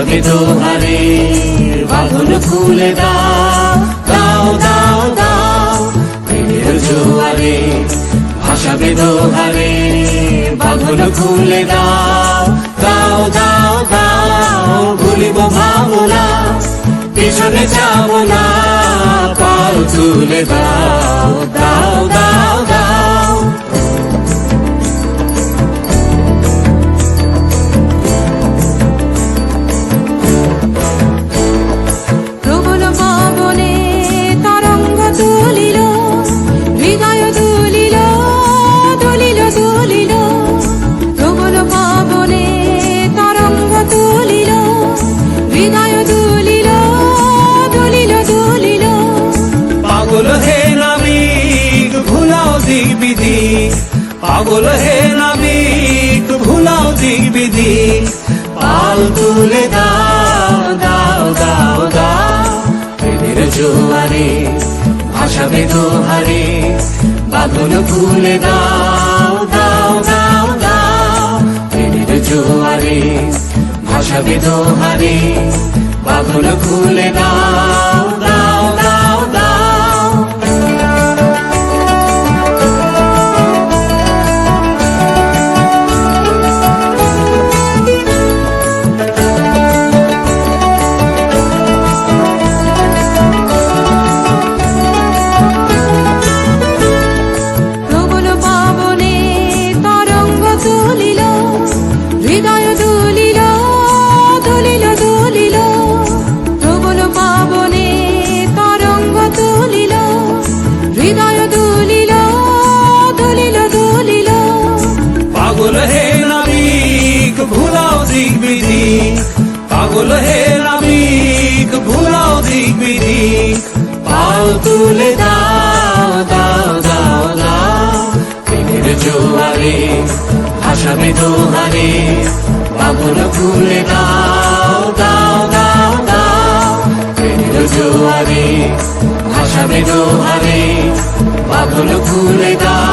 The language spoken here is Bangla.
ভাসাবে দোহারে, বাঁধন খুলে দাও দাও দাও দাও, প্রেমের জোয়ারে ভাসাবে দোহারে, বাঁধন খুলে দাও দাও দাও দাও। ভুলিব ভাবনা, পিছনে যাব না, পাল তুলে দাও দাও দাও দাও। প্রবল পবনে তরঙ্গ তুলিল, হৃদয় দুলিল দুলিল দুলিল। প্রবল পবনে তরঙ্গ তুলিল, হৃদয় দুলিল দুলিল দুলিল। পাগল হে নাবিক ভুলাও দিক বিধি, পাগল হে নাবিক ভুলাও দিক বিধি। পাল তুলে দাও দাও দাও দাও, প্রেমের জোয়ারে ভাসাবে দোহারে, বাঁধন খুলে দাও দাও দাও দাও। প্রেমের জোয়ারে ভাসাবে দোহারে, বাঁধন খুলে দাও দাও দাও দাও। প্রবল পবনে তরঙ্গ তুলিল, হৃদয় দুলিল দুলিল দুলিল। প্রবল পবনে তরঙ্গ তুলিল, হৃদয় দুলিল দুলিল দুলিল। পাগল হে নাবিক ভুলাও দিক বিধি, পাগল হে নাবিক ভুলাও দিক বিধি। পাল তুলে দাও দাও দাও দাও, প্রেমের জোয়ারে ভাসাবে দোহারে, বাঁধন খুলে দাও দাও দাও দাও। প্রেমের জোয়ারে ভাসাবে দোহারে, বাঁধন খুলে দাও।